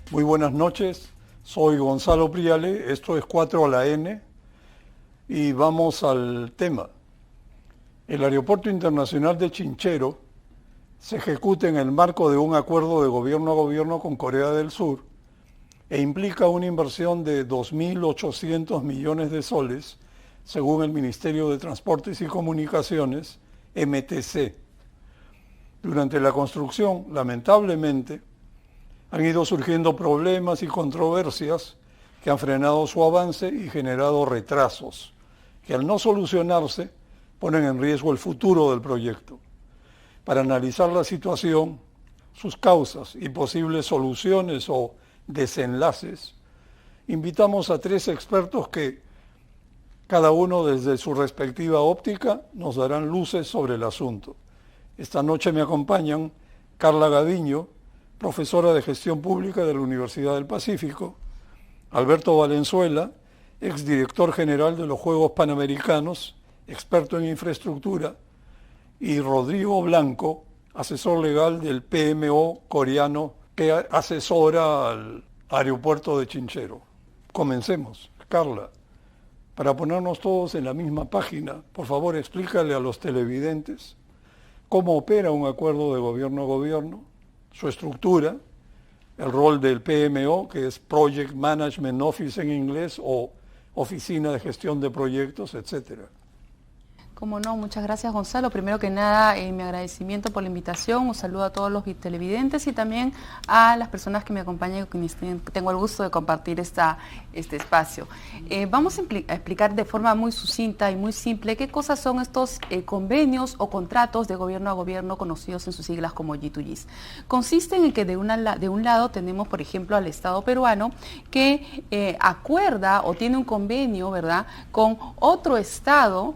Muy buenas noches, soy Gonzalo Priale, esto es 4 a la N y vamos al tema. El Aeropuerto Internacional de Chinchero se ejecuta en el marco de un acuerdo de gobierno a gobierno con Corea del Sur e implica una inversión de 2.800 millones de soles, según el Ministerio de Transportes y Comunicaciones, MTC. Durante la construcción, lamentablemente, han ido surgiendo problemas y controversias que han frenado su avance y generado retrasos, que al no solucionarse ponen en riesgo el futuro del proyecto. Para analizar la situación, sus causas y posibles soluciones o desenlaces, invitamos a 3 expertos que, cada uno desde su respectiva óptica, nos darán luces sobre el asunto. Esta noche me acompañan Carla Gaviño, profesora de Gestión Pública de la Universidad del Pacífico, Alberto Valenzuela, exdirector general de los Juegos Panamericanos, experto en infraestructura, y Rodrigo Blanco, asesor legal del PMO coreano que asesora al aeropuerto de Chinchero. Comencemos. Carla, para ponernos todos en la misma página, por favor explícale a los televidentes cómo opera un acuerdo de gobierno a gobierno, su estructura, el rol del PMO, que es Project Management Office en inglés, o Oficina de Gestión de Proyectos, etcétera. Como no, muchas gracias Gonzalo. Primero que nada, mi agradecimiento por la invitación, un saludo a todos los televidentes y también a las personas que me acompañan y con quienes tengo el gusto de compartir este espacio. Vamos a explicar de forma muy sucinta y muy simple qué cosas son estos convenios o contratos de gobierno a gobierno conocidos en sus siglas como G2Gs. Consisten en que de un lado tenemos, por ejemplo, al Estado peruano que acuerda o tiene un convenio, ¿verdad?, con otro Estado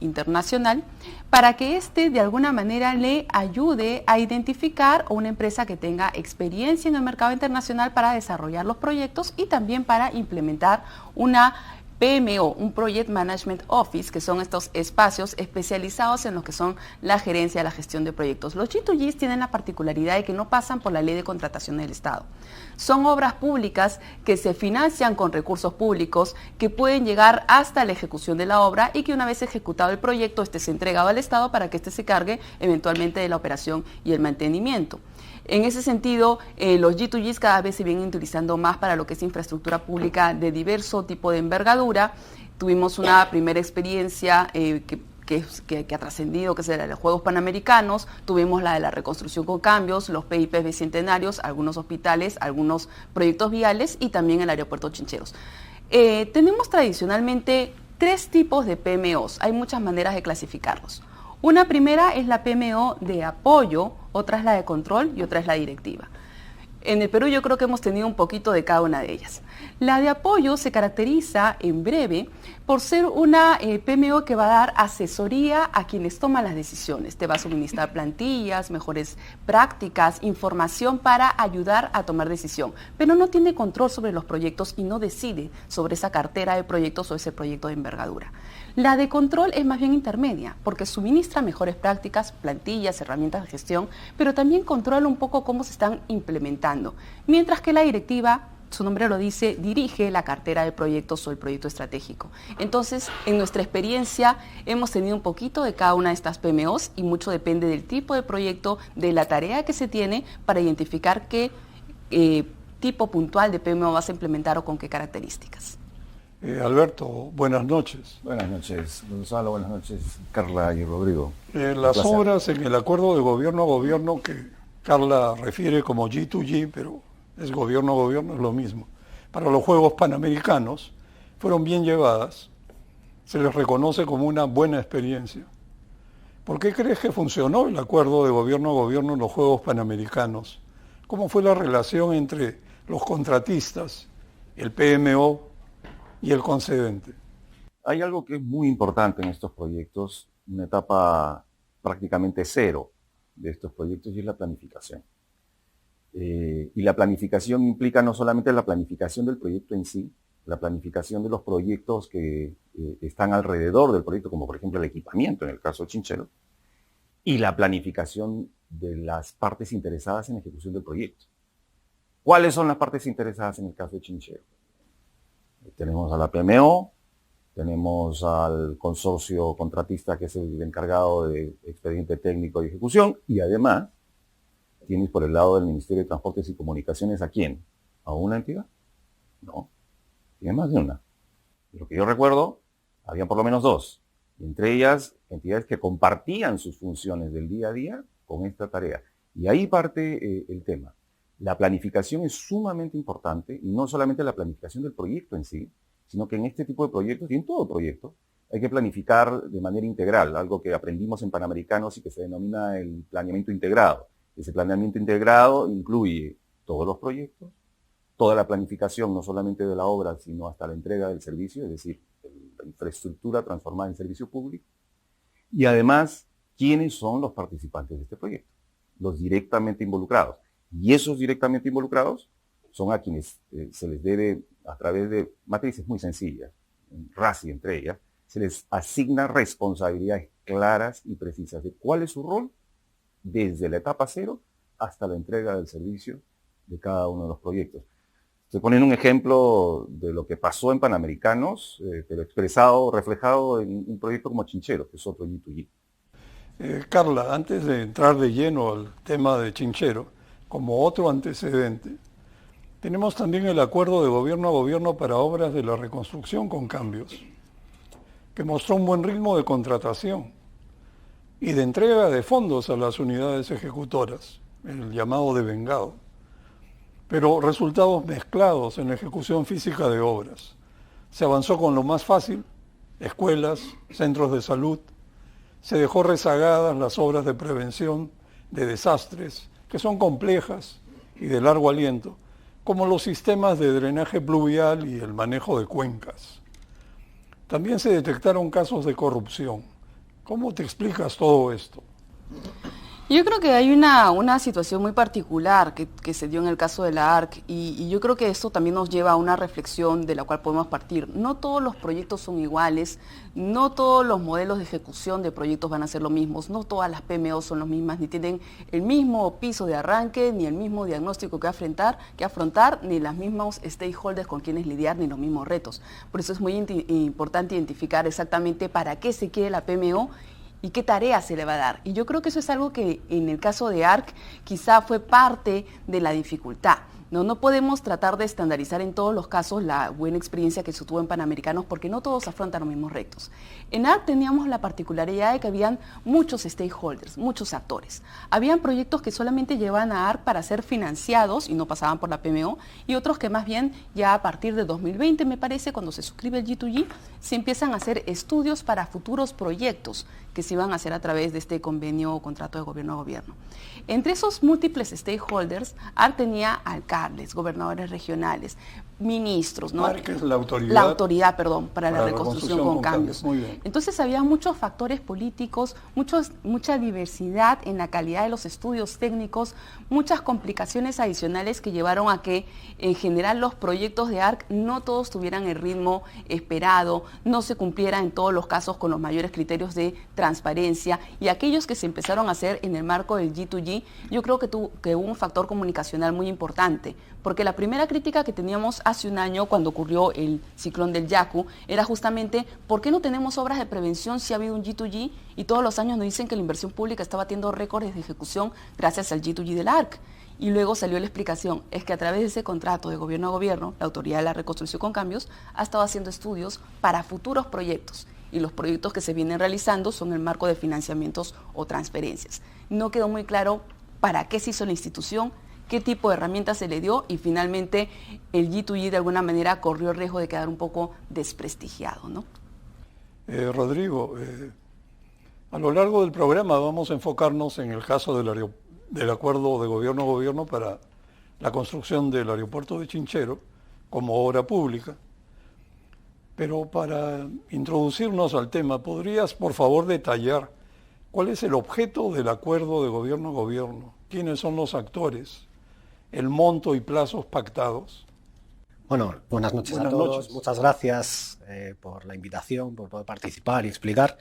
internacional para que éste de alguna manera le ayude a identificar una empresa que tenga experiencia en el mercado internacional para desarrollar los proyectos y también para implementar una PMO, un Project Management Office, que son estos espacios especializados en lo que son la gerencia, la gestión de proyectos. Los G2Gs tienen la particularidad de que no pasan por la ley de contratación del Estado. Son obras públicas que se financian con recursos públicos, que pueden llegar hasta la ejecución de la obra y que una vez ejecutado el proyecto, este se entregado al Estado para que éste se cargue eventualmente de la operación y el mantenimiento. En ese sentido, los G2Gs cada vez se vienen utilizando más para lo que es infraestructura pública de diverso tipo de envergadura. Tuvimos una primera experiencia que ha trascendido, que es la de los Juegos Panamericanos, tuvimos la de la reconstrucción con cambios, los PIPs bicentenarios, algunos hospitales, algunos proyectos viales y también el aeropuerto Chincheros. Tenemos tradicionalmente 3 tipos de PMOs, hay muchas maneras de clasificarlos. Una primera es la PMO de apoyo, otra es la de control y otra es la directiva. En el Perú yo creo que hemos tenido un poquito de cada una de ellas. La de apoyo se caracteriza en breve por ser una PMO que va a dar asesoría a quienes toman las decisiones. Te va a suministrar plantillas, mejores prácticas, información para ayudar a tomar decisión, pero no tiene control sobre los proyectos y no decide sobre esa cartera de proyectos o ese proyecto de envergadura. La de control es más bien intermedia, porque suministra mejores prácticas, plantillas, herramientas de gestión, pero también controla un poco cómo se están implementando. Mientras que la directiva, su nombre lo dice, dirige la cartera de proyectos o el proyecto estratégico. Entonces, en nuestra experiencia, hemos tenido un poquito de cada una de estas PMOs y mucho depende del tipo de proyecto, de la tarea que se tiene para identificar qué tipo puntual de PMO vas a implementar o con qué características. Alberto, buenas noches. Buenas noches, Gonzalo, buenas noches, Carla y Rodrigo. Las obras en el acuerdo de gobierno a gobierno que Carla refiere como G2G, pero es gobierno a gobierno, es lo mismo. Para los Juegos Panamericanos fueron bien llevadas, se les reconoce como una buena experiencia. ¿Por qué crees que funcionó el acuerdo de gobierno a gobierno en los Juegos Panamericanos? ¿Cómo fue la relación entre los contratistas, el PMO y el concedente? Hay algo que es muy importante en estos proyectos, una etapa prácticamente cero de estos proyectos, y es la planificación. Y la planificación implica no solamente la planificación del proyecto en sí, la planificación de los proyectos que están alrededor del proyecto, como por ejemplo el equipamiento en el caso de Chinchero, y la planificación de las partes interesadas en la ejecución del proyecto. ¿Cuáles son las partes interesadas en el caso de Chinchero? Tenemos a la PMO, tenemos al consorcio contratista que es el encargado de expediente técnico y ejecución, y además tienes por el lado del Ministerio de Transportes y Comunicaciones, ¿a quién? ¿A una entidad? No, tiene más de una. De lo que yo recuerdo, habían por lo menos dos, y entre ellas entidades que compartían sus funciones del día a día con esta tarea. Y ahí parte el tema. La planificación es sumamente importante, y no solamente la planificación del proyecto en sí, sino que en este tipo de proyectos, y en todo proyecto, hay que planificar de manera integral, algo que aprendimos en Panamericanos y que se denomina el planeamiento integrado. Ese planeamiento integrado incluye todos los proyectos, toda la planificación, no solamente de la obra, sino hasta la entrega del servicio, es decir, la infraestructura transformada en servicio público, y además, ¿quiénes son los participantes de este proyecto? Los directamente involucrados. Y esos directamente involucrados son a quienes se les debe, a través de matrices muy sencillas, RACI entre ellas, se les asigna responsabilidades claras y precisas de cuál es su rol desde la etapa cero hasta la entrega del servicio de cada uno de los proyectos. Estoy poniendo un ejemplo de lo que pasó en Panamericanos, pero expresado, reflejado en un proyecto como Chinchero, que es otro G2G. Carla, antes de entrar de lleno al tema de Chinchero, como otro antecedente, tenemos también el acuerdo de gobierno a gobierno para obras de la reconstrucción con cambios, que mostró un buen ritmo de contratación y de entrega de fondos a las unidades ejecutoras, el llamado devengado, pero resultados mezclados en la ejecución física de obras. Se avanzó con lo más fácil, escuelas, centros de salud, se dejó rezagadas las obras de prevención de desastres, que son complejas y de largo aliento, como los sistemas de drenaje pluvial y el manejo de cuencas. También se detectaron casos de corrupción. ¿Cómo te explicas todo esto? Yo creo que hay una situación muy particular que se dio en el caso de la ARC y yo creo que esto también nos lleva a una reflexión de la cual podemos partir. No todos los proyectos son iguales, no todos los modelos de ejecución de proyectos van a ser los mismos, no todas las PMO son las mismas, ni tienen el mismo piso de arranque, ni el mismo diagnóstico que afrontar, ni los mismos stakeholders con quienes lidiar, ni los mismos retos. Por eso es muy importante identificar exactamente para qué se quiere la PMO y qué tarea se le va a dar. Y yo creo que eso es algo que en el caso de ARC quizá fue parte de la dificultad. No podemos tratar de estandarizar en todos los casos la buena experiencia que se tuvo en Panamericanos porque no todos afrontan los mismos retos. En ARC teníamos la particularidad de que habían muchos stakeholders, muchos actores. Habían proyectos que solamente llevaban a ARC para ser financiados y no pasaban por la PMO y otros que más bien ya a partir de 2020 me parece cuando se suscribe el G2G se empiezan a hacer estudios para futuros proyectos que se iban a hacer a través de este convenio o contrato de gobierno a gobierno. Entre esos múltiples stakeholders, ARC tenía alcaldes, gobernadores regionales, ministros, ¿no? ARC es la autoridad. La autoridad, perdón, para la reconstrucción con cambios. Muy bien. Entonces había muchos factores políticos, mucha diversidad en la calidad de los estudios técnicos, muchas complicaciones adicionales que llevaron a que en general los proyectos de ARC no todos tuvieran el ritmo esperado, no se cumpliera en todos los casos con los mayores criterios de transparencia y aquellos que se empezaron a hacer en el marco del G2G, yo creo que hubo un factor comunicacional muy importante, porque la primera crítica que teníamos hace un año cuando ocurrió el ciclón del Yaku era justamente ¿por qué no tenemos obras de prevención si ha habido un G2G y todos los años nos dicen que la inversión pública está batiendo récords de ejecución gracias al G2G del ARC? Y luego salió la explicación, es que a través de ese contrato de gobierno a gobierno, la Autoridad de la Reconstrucción con Cambios ha estado haciendo estudios para futuros proyectos y los proyectos que se vienen realizando son en el marco de financiamientos o transferencias. No quedó muy claro para qué se hizo la institución, qué tipo de herramientas se le dio y finalmente el G2G de alguna manera corrió el riesgo de quedar un poco desprestigiado, ¿no? Rodrigo, a lo largo del programa vamos a enfocarnos en el caso del acuerdo de gobierno a gobierno para la construcción del aeropuerto de Chinchero como obra pública. Pero para introducirnos al tema, ¿podrías por favor detallar cuál es el objeto del acuerdo de gobierno a gobierno? ¿Quiénes son los actores? ¿El monto y plazos pactados? Bueno, buenas noches a todos. Muchas gracias por la invitación, por poder participar y explicar.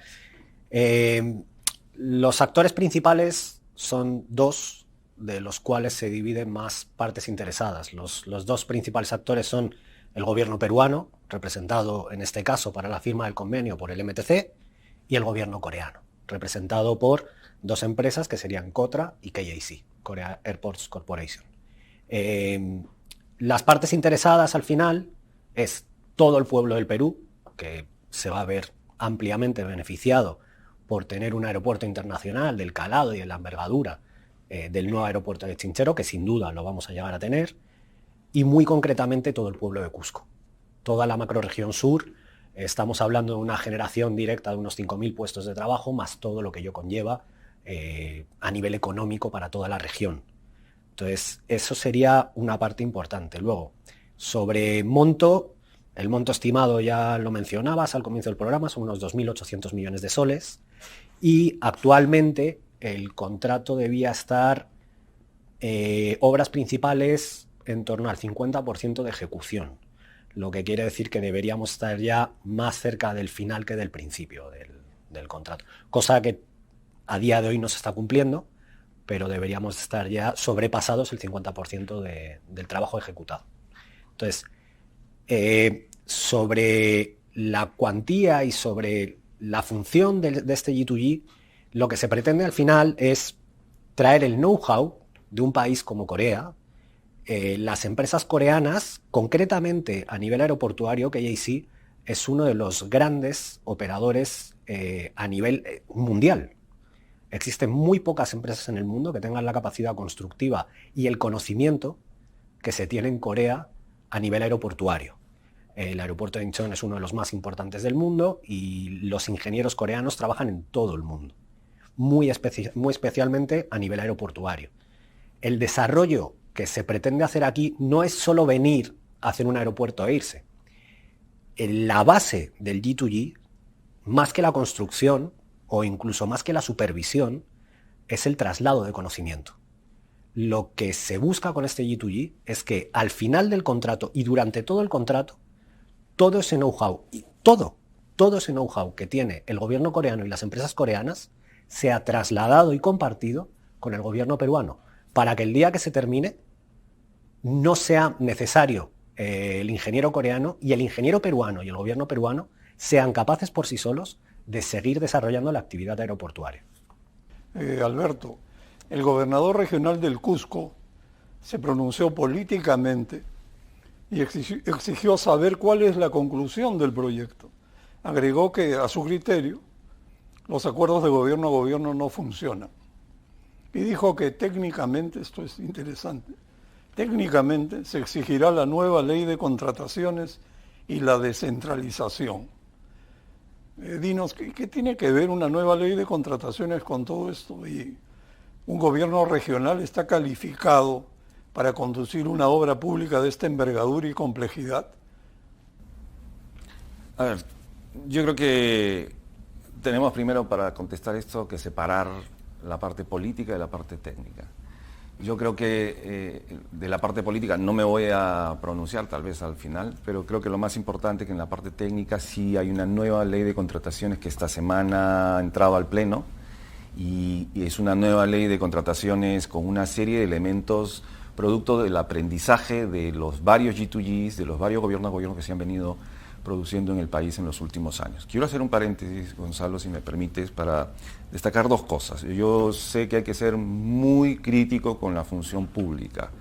Los actores principales son dos de los cuales se dividen más partes interesadas. Los dos principales actores son el gobierno peruano, representado en este caso para la firma del convenio por el MTC, y el gobierno coreano, representado por dos empresas que serían KOTRA y KAC, Korea Airports Corporation. Las partes interesadas al final es todo el pueblo del Perú, que se va a ver ampliamente beneficiado por tener un aeropuerto internacional del calado y de la envergadura del nuevo aeropuerto de Chinchero, que sin duda lo vamos a llegar a tener, y muy concretamente todo el pueblo de Cusco. Toda la macrorregión sur, estamos hablando de una generación directa de unos 5.000 puestos de trabajo, más todo lo que ello conlleva a nivel económico para toda la región. Entonces, eso sería una parte importante. Luego, sobre monto, el monto estimado ya lo mencionabas al comienzo del programa, son unos 2.800 millones de soles, y actualmente el contrato debía estar obras principales en torno al 50% de ejecución, lo que quiere decir que deberíamos estar ya más cerca del final que del principio del contrato, cosa que a día de hoy no se está cumpliendo, pero deberíamos estar ya sobrepasados el 50% del trabajo ejecutado. Entonces, sobre la cuantía y sobre la función de este G2G, lo que se pretende al final es traer el know-how de un país como Corea. Las empresas coreanas, concretamente a nivel aeroportuario, KAC es uno de los grandes operadores a nivel mundial. Existen muy pocas empresas en el mundo que tengan la capacidad constructiva y el conocimiento que se tiene en Corea a nivel aeroportuario. El aeropuerto de Incheon es uno de los más importantes del mundo y los ingenieros coreanos trabajan en todo el mundo, muy especialmente a nivel aeroportuario. El desarrollo que se pretende hacer aquí no es solo venir a hacer un aeropuerto e irse. La base del G2G, más que la construcción o incluso más que la supervisión, es el traslado de conocimiento. Lo que se busca con este G2G es que al final del contrato y durante todo el contrato, todo ese know-how y todo ese know-how que tiene el gobierno coreano y las empresas coreanas sea trasladado y compartido con el gobierno peruano, para que el día que se termine no sea necesario el ingeniero coreano y el ingeniero peruano y el gobierno peruano sean capaces por sí solos de seguir desarrollando la actividad aeroportuaria. Alberto, el gobernador regional del Cusco se pronunció políticamente y exigió saber cuál es la conclusión del proyecto. Agregó que, a su criterio, los acuerdos de gobierno a gobierno no funcionan. Y dijo que técnicamente, esto es interesante, técnicamente se exigirá la nueva ley de contrataciones y la descentralización. Dinos, ¿qué tiene que ver una nueva ley de contrataciones con todo esto? Y un gobierno regional está calificado para conducir una obra pública de esta envergadura y complejidad. A ver, yo creo que tenemos primero para contestar esto que separar la parte política de la parte técnica. Yo creo que de la parte política no me voy a pronunciar tal vez al final, pero creo que lo más importante es que en la parte técnica sí hay una nueva ley de contrataciones que esta semana ha entrado al Pleno y es una nueva ley de contrataciones con una serie de elementos producto del aprendizaje de los varios G2Gs, de los varios gobiernos que se han venido produciendo en el país en los últimos años. Quiero hacer un paréntesis, Gonzalo, si me permites, para destacar dos cosas. Yo sé que hay que ser muy crítico con la función pública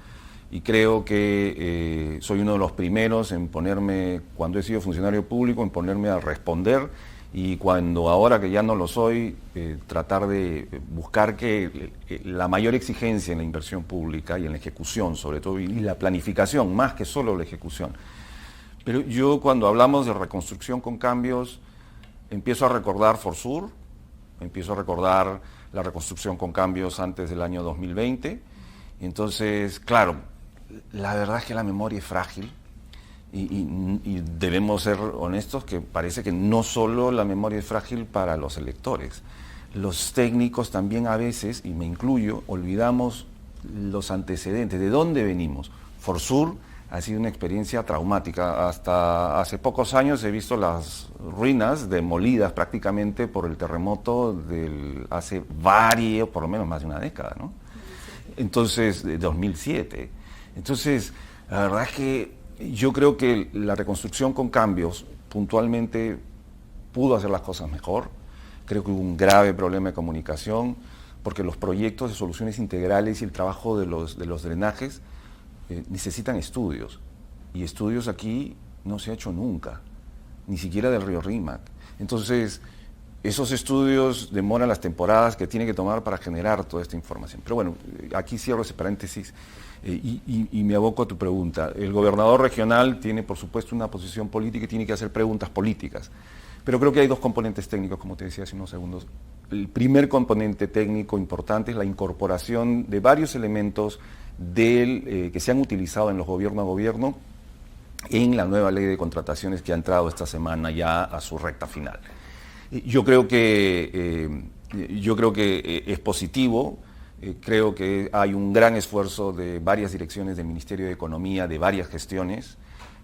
y creo que soy uno de los primeros en ponerme, cuando he sido funcionario público, en ponerme a responder y cuando ahora que ya no lo soy, tratar de buscar que la mayor exigencia en la inversión pública y en la ejecución, sobre todo, y la planificación, más que solo la ejecución. Pero yo cuando hablamos de reconstrucción con cambios, empiezo a recordar Forsur, empiezo a recordar la reconstrucción con cambios antes del año 2020. Entonces, claro, la verdad es que la memoria es frágil y debemos ser honestos que parece que no solo la memoria es frágil para los electores. Los técnicos también a veces, y me incluyo, olvidamos los antecedentes, de dónde venimos. Forsur ha sido una experiencia traumática. Hasta hace pocos años he visto las ruinas demolidas prácticamente por el terremoto hace por lo menos más de una década, ¿no? Entonces, de 2007. Entonces, la verdad es que yo creo que la reconstrucción con cambios puntualmente pudo hacer las cosas mejor. Creo que hubo un grave problema de comunicación, porque los proyectos de soluciones integrales y el trabajo de los drenajes necesitan estudios. Y estudios aquí no se ha hecho nunca, ni siquiera del río Rímac. Entonces, esos estudios demoran las temporadas que tiene que tomar para generar toda esta información. Pero bueno, aquí cierro ese paréntesis y me aboco a tu pregunta. El gobernador regional tiene, por supuesto, una posición política y tiene que hacer preguntas políticas. Pero creo que hay dos componentes técnicos, como te decía hace unos segundos. El primer componente técnico importante es la incorporación de varios elementos que se han utilizado en los gobierno a gobierno en la nueva ley de contrataciones que ha entrado esta semana ya a su recta final. Yo creo que es positivo, creo que hay un gran esfuerzo de varias direcciones del Ministerio de Economía, de varias gestiones,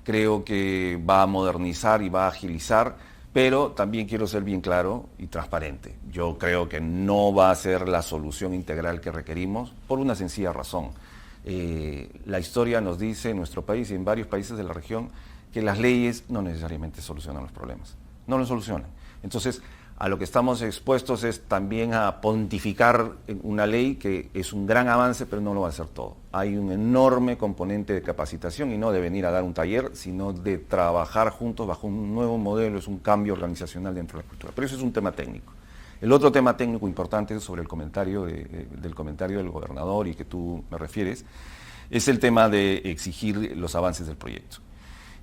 creo que va a modernizar y va a agilizar, pero también quiero ser bien claro y transparente. Yo creo que no va a ser la solución integral que requerimos por una sencilla razón. La historia nos dice en nuestro país y en varios países de la región que las leyes no necesariamente solucionan los problemas, no los solucionan. Entonces, a lo que estamos expuestos es también a pontificar una ley que es un gran avance, pero no lo va a hacer todo. Hay un enorme componente de capacitación y no de venir a dar un taller, sino de trabajar juntos bajo un nuevo modelo, es un cambio organizacional dentro de la cultura. Pero eso es un tema técnico. El otro tema técnico importante sobre el comentario del gobernador y que tú me refieres, es el tema de exigir los avances del proyecto.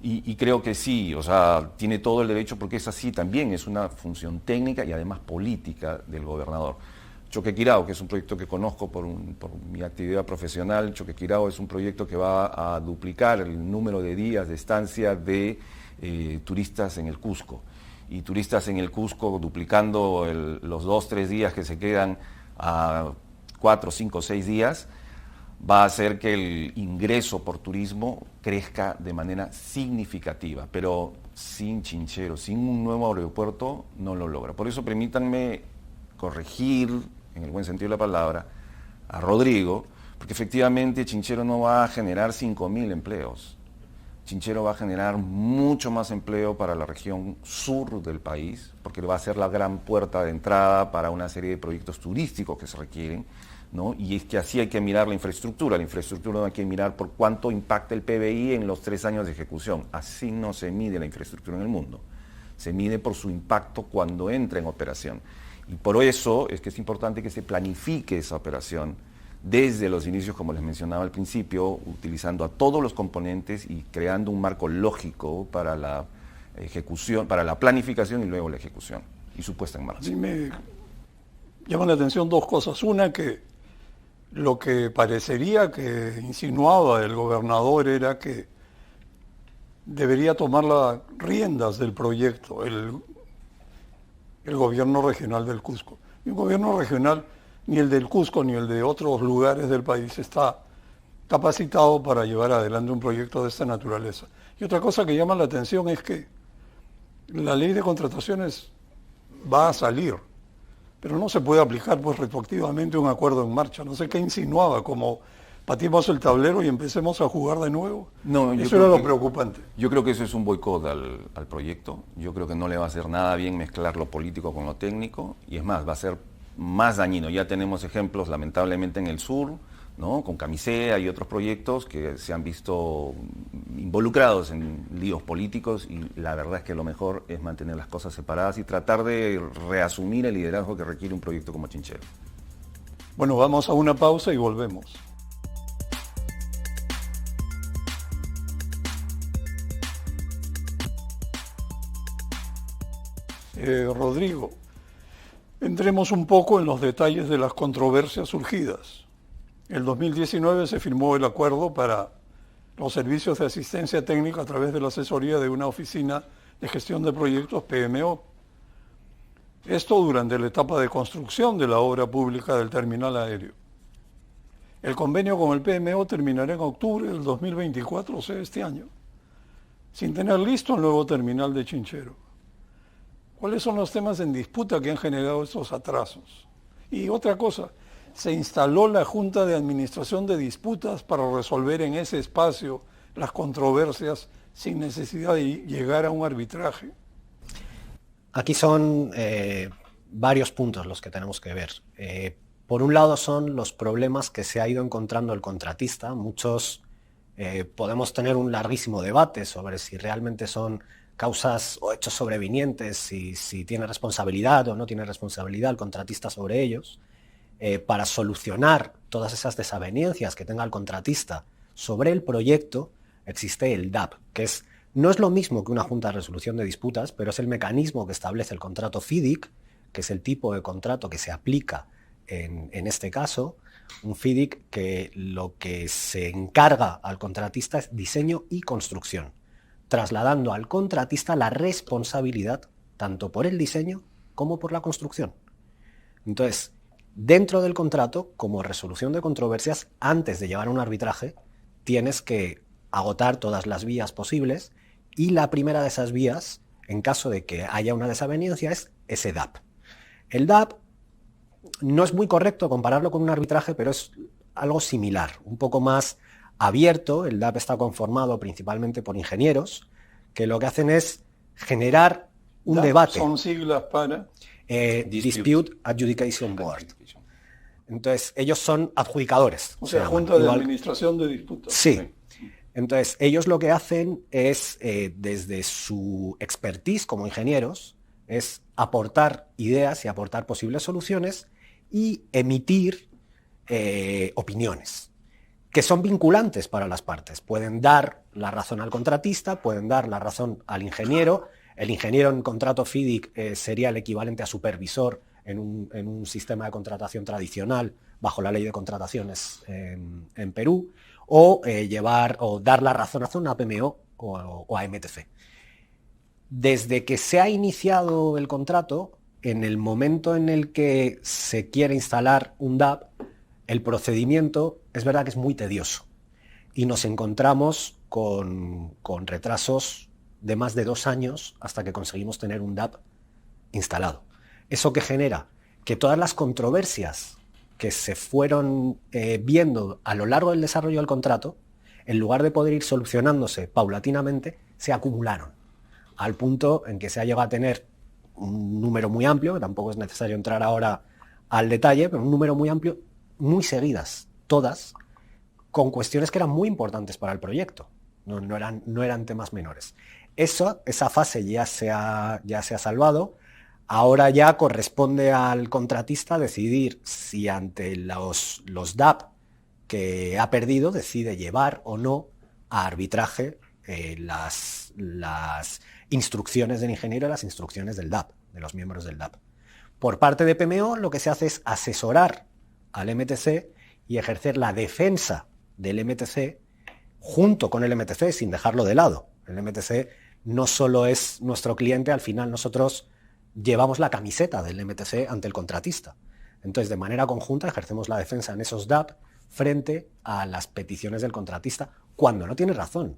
Y creo que sí, o sea, tiene todo el derecho porque es así también, es una función técnica y además política del gobernador. Choquequirao, que es un proyecto que conozco por mi actividad profesional, Choquequirao es un proyecto que va a duplicar el número de días de estancia de turistas en el Cusco. Y turistas en el Cusco duplicando los 2-3 días que se quedan a 4, 5, 6 días, va a hacer que el ingreso por turismo crezca de manera significativa, pero sin Chinchero, sin un nuevo aeropuerto, no lo logra. Por eso permítanme corregir, en el buen sentido de la palabra, a Rodrigo, porque efectivamente Chinchero no va a generar 5.000 empleos. Chinchero va a generar mucho más empleo para la región sur del país, porque va a ser la gran puerta de entrada para una serie de proyectos turísticos que se requieren, ¿no? Y es que así hay que mirar la infraestructura no hay que mirar por cuánto impacta el PBI en los 3 años de ejecución. Así no se mide la infraestructura en el mundo, se mide por su impacto cuando entra en operación. Y por eso es que es importante que se planifique esa operación desde los inicios, como les mencionaba al principio, utilizando a todos los componentes y creando un marco lógico para la ejecución, para la planificación y luego la ejecución y su puesta en marcha. A mí me llaman la atención dos cosas. Una, que lo que parecería que insinuaba el gobernador era que debería tomar las riendas del proyecto el gobierno regional del Cusco. Y un gobierno regional, ni el del Cusco ni el de otros lugares del país, está capacitado para llevar adelante un proyecto de esta naturaleza. Y otra cosa que llama la atención es que la ley de contrataciones va a salir, pero no se puede aplicar pues retroactivamente un acuerdo en marcha. No sé qué insinuaba, como patimos el tablero y empecemos a jugar de nuevo. No, eso era lo preocupante. Yo creo que eso es un boicot al proyecto. Yo creo que no le va a hacer nada bien mezclar lo político con lo técnico, y es más, va a ser más dañino. Ya tenemos ejemplos lamentablemente en el sur, ¿no? Con Camisea y otros proyectos que se han visto involucrados en líos políticos, y la verdad es que lo mejor es mantener las cosas separadas y tratar de reasumir el liderazgo que requiere un proyecto como Chinchero. Bueno, vamos a una pausa y volvemos. Rodrigo, entremos un poco en los detalles de las controversias surgidas. En 2019 se firmó el acuerdo para los servicios de asistencia técnica a través de la asesoría de una oficina de gestión de proyectos PMO. Esto durante la etapa de construcción de la obra pública del terminal aéreo. El convenio con el PMO terminará en octubre del 2024, o sea, este año, sin tener listo el nuevo terminal de Chinchero. ¿Cuáles son los temas en disputa que han generado estos atrasos? Y otra cosa, se instaló la Junta de Administración de Disputas para resolver en ese espacio las controversias sin necesidad de llegar a un arbitraje. Aquí son varios puntos los que tenemos que ver. Por un lado son los problemas que se ha ido encontrando el contratista. Muchos podemos tener un larguísimo debate sobre si realmente son causas o hechos sobrevinientes, si tiene responsabilidad o no tiene responsabilidad el contratista sobre ellos. Para solucionar todas esas desavenencias que tenga el contratista sobre el proyecto, existe el DAP, que no es lo mismo que una Junta de Resolución de Disputas, pero es el mecanismo que establece el contrato FIDIC, que es el tipo de contrato que se aplica en este caso. Un FIDIC que lo que se encarga al contratista es diseño y construcción, trasladando al contratista la responsabilidad tanto por el diseño como por la construcción. Entonces, dentro del contrato, como resolución de controversias, antes de llevar a un arbitraje, tienes que agotar todas las vías posibles, y la primera de esas vías, en caso de que haya una desaveniencia, es ese DAP. El DAP no es muy correcto compararlo con un arbitraje, pero es algo similar, un poco más abierto. El DAP está conformado principalmente por ingenieros, que lo que hacen es generar un DAP debate. Son siglas para... Dispute Adjudication Board. Entonces, ellos son adjudicadores. O sea, Junta de Administración de Disputas. Sí. Entonces, ellos lo que hacen es, desde su expertise como ingenieros, es aportar ideas y aportar posibles soluciones y emitir opiniones que son vinculantes para las partes. Pueden dar la razón al contratista, pueden dar la razón al ingeniero. El ingeniero en contrato FIDIC sería el equivalente a supervisor en un sistema de contratación tradicional bajo la ley de contrataciones en Perú, o dar la razón a una PMO o a MTC. Desde que se ha iniciado el contrato, en el momento en el que se quiere instalar un DAP, el procedimiento es verdad que es muy tedioso y nos encontramos con retrasos de más de 2 años hasta que conseguimos tener un DAP instalado. ¿Eso qué genera? Que todas las controversias que se fueron viendo a lo largo del desarrollo del contrato, en lugar de poder ir solucionándose paulatinamente, se acumularon, al punto en que se ha llegado a tener un número muy amplio, que tampoco es necesario entrar ahora al detalle, pero un número muy amplio, muy seguidas, todas, con cuestiones que eran muy importantes para el proyecto, no eran temas menores. Esa fase ya se ha salvado. Ahora ya corresponde al contratista decidir si ante los DAP que ha perdido decide llevar o no a arbitraje las instrucciones del ingeniero y las instrucciones del DAP, de los miembros del DAP. Por parte de PMO lo que se hace es asesorar al MTC y ejercer la defensa del MTC junto con el MTC, sin dejarlo de lado. El MTC no solo es nuestro cliente, al final nosotros llevamos la camiseta del MTC ante el contratista. Entonces, de manera conjunta, ejercemos la defensa en esos DAP frente a las peticiones del contratista, cuando no tiene razón.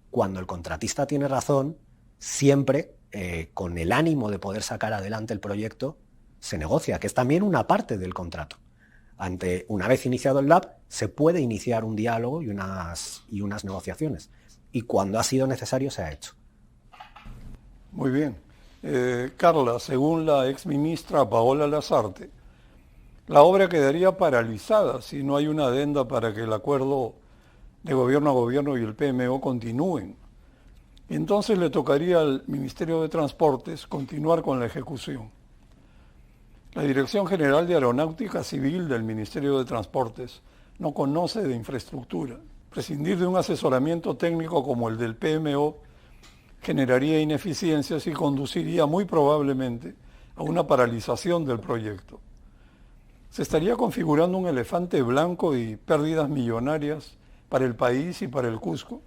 Cuando el contratista tiene razón, siempre, con el ánimo de poder sacar adelante el proyecto, se negocia, que es también una parte del contrato. Una vez iniciado el DAP, se puede iniciar un diálogo y unas negociaciones. Y cuando ha sido necesario, se ha hecho. Muy bien. Carla, según la exministra Paola Lasarte, la obra quedaría paralizada si no hay una adenda para que el acuerdo de gobierno a gobierno y el PMO continúen. Y entonces le tocaría al Ministerio de Transportes continuar con la ejecución. La Dirección General de Aeronáutica Civil del Ministerio de Transportes no conoce de infraestructura. Prescindir de un asesoramiento técnico como el del PMO generaría ineficiencias y conduciría muy probablemente a una paralización del proyecto. Se estaría configurando un elefante blanco y pérdidas millonarias para el país y para el Cusco.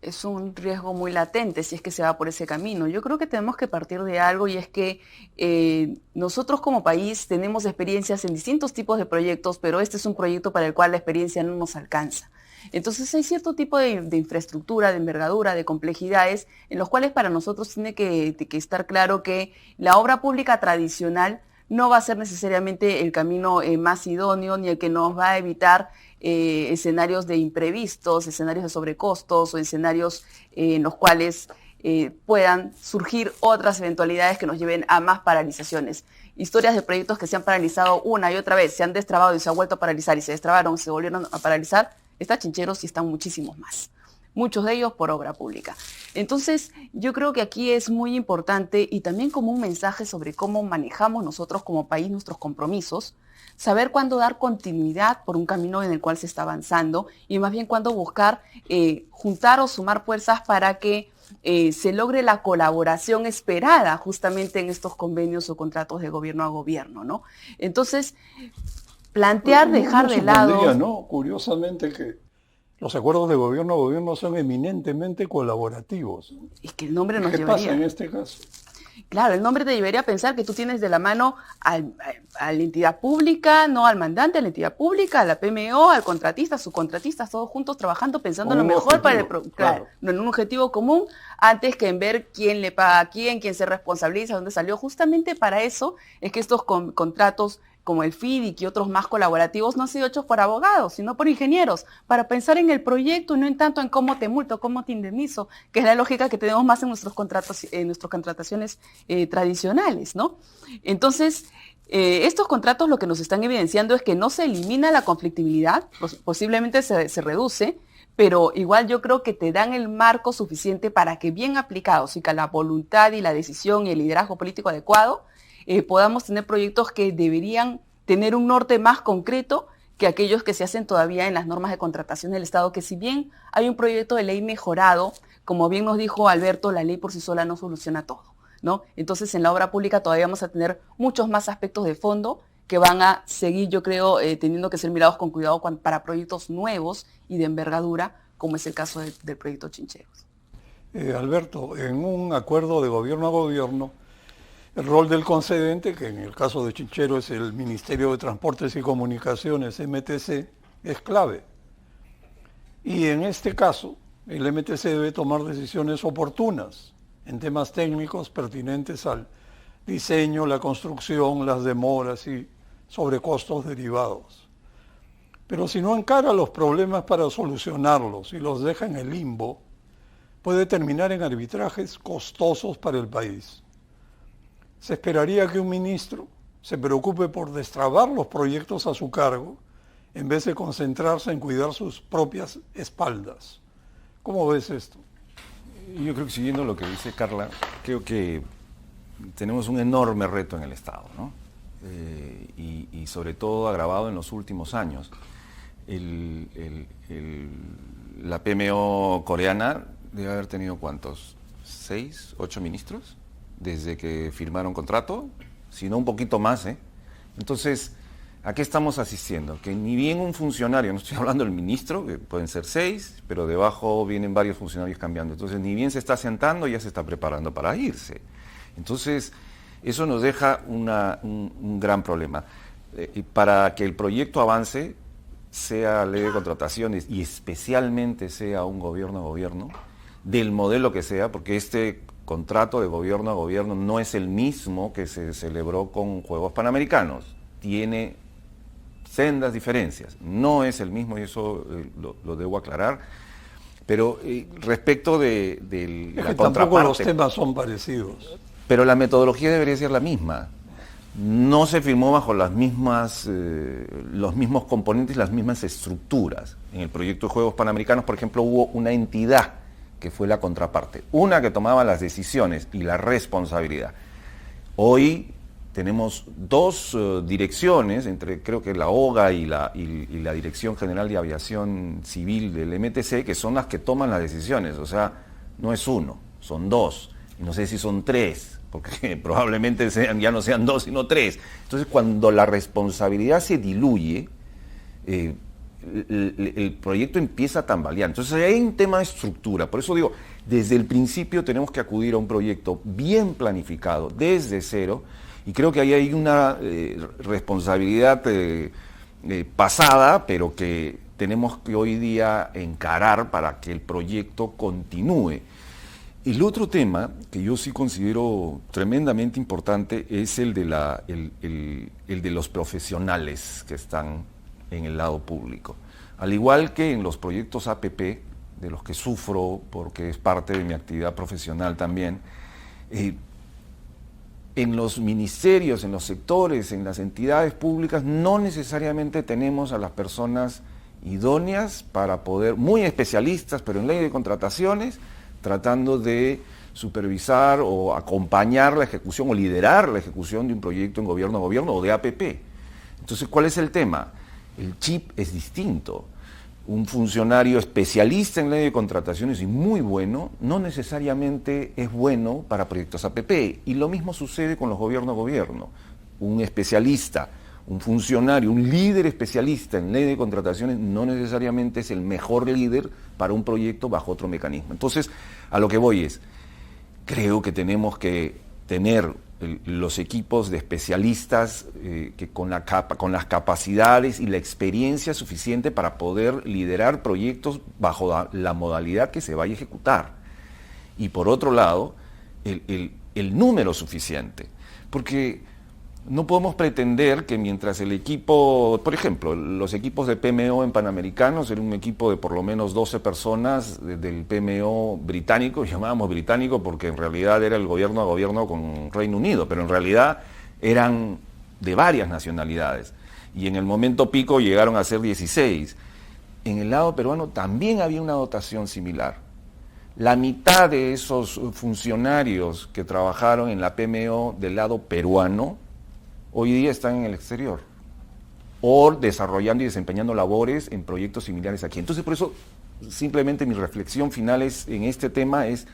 Es un riesgo muy latente si es que se va por ese camino. Yo creo que tenemos que partir de algo, y es que nosotros como país tenemos experiencias en distintos tipos de proyectos, pero este es un proyecto para el cual la experiencia no nos alcanza. Entonces hay cierto tipo de infraestructura, de envergadura, de complejidades, en los cuales para nosotros tiene que estar claro que la obra pública tradicional no va a ser necesariamente el camino más idóneo ni el que nos va a evitar escenarios de imprevistos, escenarios de sobrecostos o escenarios en los cuales puedan surgir otras eventualidades que nos lleven a más paralizaciones. Historias de proyectos que se han paralizado una y otra vez, se han destrabado y se han vuelto a paralizar y se destrabaron, se volvieron a paralizar, está Chincheros y están muchísimos más. Muchos de ellos por obra pública. Entonces, yo creo que aquí es muy importante y también como un mensaje sobre cómo manejamos nosotros como país nuestros compromisos, saber cuándo dar continuidad por un camino en el cual se está avanzando y más bien cuándo buscar juntar o sumar fuerzas para que se logre la colaboración esperada justamente en estos convenios o contratos de gobierno a gobierno, ¿no? Entonces, plantear, dejar de lado... ¿no? Curiosamente que los acuerdos de gobierno a gobierno son eminentemente colaborativos. Y que el nombre nos ¿Qué llevaría... pasa en este caso? Claro, el nombre te llevaría a pensar que tú tienes de la mano a la entidad pública, no al mandante, a la entidad pública, a la PMO, al contratista, subcontratistas, todos juntos trabajando, pensando en lo mejor para el claro, en un objetivo común, antes que en ver quién le paga a quién se responsabiliza, dónde salió. Justamente para eso es que estos contratos como el FIDIC y otros más colaborativos no han sido hechos por abogados, sino por ingenieros, para pensar en el proyecto y no en tanto en cómo te multo, cómo te indemnizo, que es la lógica que tenemos más en nuestros contratos, en nuestras contrataciones tradicionales, ¿no? Entonces, estos contratos lo que nos están evidenciando es que no se elimina la conflictividad, posiblemente se reduce, pero igual yo creo que te dan el marco suficiente para que bien aplicados y con la voluntad y la decisión y el liderazgo político adecuado, podamos tener proyectos que deberían tener un norte más concreto que aquellos que se hacen todavía en las normas de contratación del Estado, que si bien hay un proyecto de ley mejorado, como bien nos dijo Alberto, la ley por sí sola no soluciona todo, ¿no? Entonces en la obra pública todavía vamos a tener muchos más aspectos de fondo que van a seguir, yo creo, teniendo que ser mirados con cuidado para proyectos nuevos y de envergadura, como es el caso del proyecto Chincheros. Alberto, en un acuerdo de gobierno a gobierno, el rol del concedente, que en el caso de Chinchero es el Ministerio de Transportes y Comunicaciones, MTC, es clave. Y en este caso, el MTC debe tomar decisiones oportunas en temas técnicos pertinentes al diseño, la construcción, las demoras y sobrecostos derivados. Pero si no encara los problemas para solucionarlos y los deja en el limbo, puede terminar en arbitrajes costosos para el país. Se esperaría que un ministro se preocupe por destrabar los proyectos a su cargo en vez de concentrarse en cuidar sus propias espaldas. ¿Cómo ves esto? Yo creo que siguiendo lo que dice Carla, creo que tenemos un enorme reto en el Estado, ¿no? Y sobre todo agravado en los últimos años. La PMO coreana debe haber tenido ¿cuántos? ¿6, 8 ministros? Desde que firmaron contrato, sino un poquito más, ¿eh? Entonces, ¿a qué estamos asistiendo? Que ni bien un funcionario, no estoy hablando del ministro, que pueden ser 6, pero debajo vienen varios funcionarios cambiando. Entonces, ni bien se está sentando, ya se está preparando para irse. Entonces, eso nos deja un gran problema. Y para que el proyecto avance, sea ley de contrataciones y especialmente sea un gobierno a gobierno, del modelo que sea, porque este contrato de gobierno a gobierno no es el mismo que se celebró con Juegos Panamericanos. Tiene sendas diferencias. No es el mismo y eso lo debo aclarar. Pero respecto de la contraparte... Tampoco los temas son parecidos. Pero la metodología debería ser la misma. No se firmó bajo las mismas, los mismos componentes, las mismas estructuras. En el proyecto de Juegos Panamericanos, por ejemplo, hubo una entidad que fue la contraparte, una que tomaba las decisiones y la responsabilidad. Hoy tenemos dos direcciones, entre creo que la OGA y la Dirección General de Aviación Civil del MTC, que son las que toman las decisiones, o sea, no es uno, son dos, y no sé si son tres, porque probablemente ya no sean dos, sino tres. Entonces, cuando la responsabilidad se diluye, el proyecto empieza a tambalear. Entonces hay un tema de estructura. Por eso digo, desde el principio tenemos que acudir a un proyecto bien planificado, desde cero, y creo que ahí hay una responsabilidad pasada, pero que tenemos que hoy día encarar para que el proyecto continúe. El otro tema que yo sí considero tremendamente importante es el de los profesionales que están en el lado público. Al igual que en los proyectos APP, de los que sufro porque es parte de mi actividad profesional también, en los ministerios, en los sectores, en las entidades públicas, no necesariamente tenemos a las personas idóneas para poder, muy especialistas, pero en ley de contrataciones, tratando de supervisar o acompañar la ejecución o liderar la ejecución de un proyecto en gobierno a gobierno o de APP. Entonces, ¿cuál es el tema? El chip es distinto. Un funcionario especialista en ley de contrataciones y muy bueno, no necesariamente es bueno para proyectos APP. Y lo mismo sucede con los gobierno a gobierno. Un especialista, un funcionario, un líder especialista en ley de contrataciones no necesariamente es el mejor líder para un proyecto bajo otro mecanismo. Entonces, a lo que voy es, creo que tenemos que tener los equipos de especialistas que con las capacidades y la experiencia suficiente para poder liderar proyectos bajo la modalidad que se vaya a ejecutar. Y por otro lado, el número suficiente. Porque no podemos pretender que mientras el equipo, por ejemplo, los equipos de PMO en Panamericanos, era un equipo de por lo menos 12 personas del PMO británico, llamábamos británico porque en realidad era el gobierno a gobierno con Reino Unido, pero en realidad eran de varias nacionalidades. Y en el momento pico llegaron a ser 16. En el lado peruano también había una dotación similar. La mitad de esos funcionarios que trabajaron en la PMO del lado peruano hoy día están en el exterior o desarrollando y desempeñando labores en proyectos similares aquí. Entonces, por eso, simplemente mi reflexión final en este tema es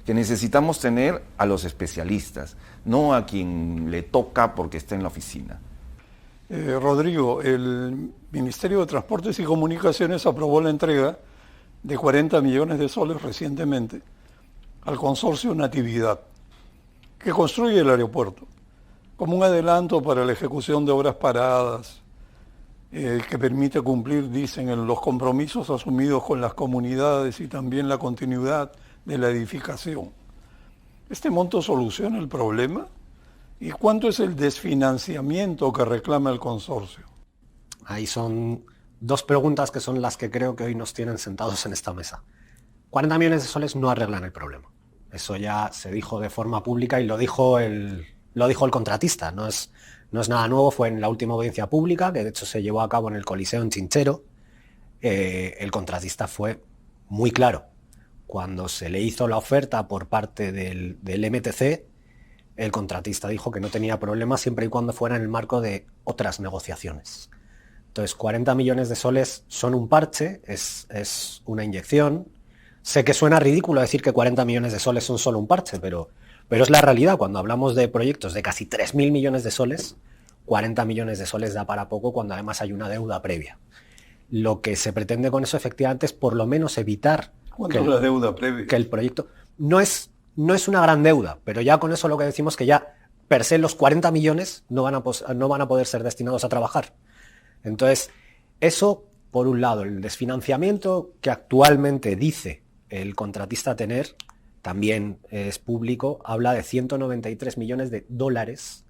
que necesitamos tener a los especialistas, no a quien le toca porque está en la oficina. Rodrigo, el Ministerio de Transportes y Comunicaciones aprobó la entrega de 40 millones de soles recientemente al consorcio Natividad, que construye el aeropuerto, como un adelanto para la ejecución de obras paradas, que permite cumplir, dicen, los compromisos asumidos con las comunidades y también la continuidad de la edificación. ¿Este monto soluciona el problema? ¿Y cuánto es el desfinanciamiento que reclama el consorcio? Ahí son dos preguntas que son las que creo que hoy nos tienen sentados en esta mesa. 40 millones de soles no arreglan el problema. Eso ya se dijo de forma pública y lo dijo el contratista. No es nada nuevo, fue en la última audiencia pública, que de hecho se llevó a cabo en el Coliseo en Chinchero. El contratista fue muy claro. Cuando se le hizo la oferta por parte del MTC, el contratista dijo que no tenía problema siempre y cuando fuera en el marco de otras negociaciones. Entonces, 40 millones de soles son un parche, es una inyección. Sé que suena ridículo decir que 40 millones de soles son solo un parche, pero es la realidad. Cuando hablamos de proyectos de casi 3.000 millones de soles, 40 millones de soles da para poco cuando además hay una deuda previa. Lo que se pretende con eso efectivamente es por lo menos evitar ¿Cuánto es la deuda previa? Que el proyecto no es una gran deuda, pero ya con eso lo que decimos que ya per se los 40 millones no van a poder ser destinados a trabajar. Entonces, eso por un lado, el desfinanciamiento que actualmente dice el contratista tener, también es público, habla de 193 millones de dólares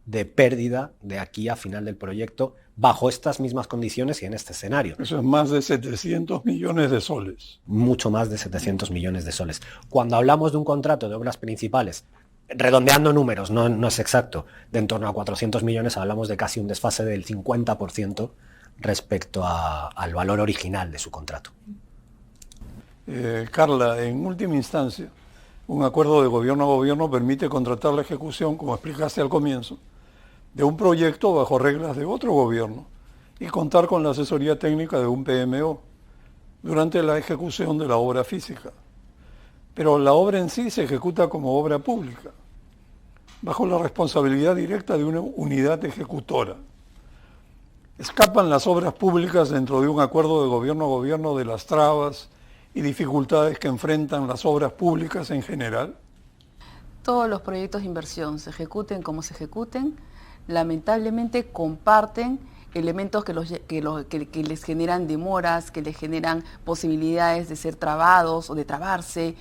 de pérdida de aquí a final del proyecto bajo estas mismas condiciones y en este escenario. Eso es más de 700 millones de soles. Mucho más de 700 millones de soles. Cuando hablamos de un contrato de obras principales, redondeando números, no es exacto, de en torno a 400 millones, hablamos de casi un desfase del 50% respecto al valor original de su contrato. Carla, en última instancia, un acuerdo de gobierno a gobierno permite contratar la ejecución, como explicaste al comienzo, de un proyecto bajo reglas de otro gobierno y contar con la asesoría técnica de un PMO durante la ejecución de la obra física. Pero la obra en sí se ejecuta como obra pública, bajo la responsabilidad directa de una unidad ejecutora. ¿Escapan las obras públicas dentro de un acuerdo de gobierno a gobierno de las trabas y dificultades que enfrentan las obras públicas en general? Todos los proyectos de inversión, se ejecuten como se ejecuten, lamentablemente comparten elementos que les generan demoras, que les generan posibilidades de ser trabados o de trabarse.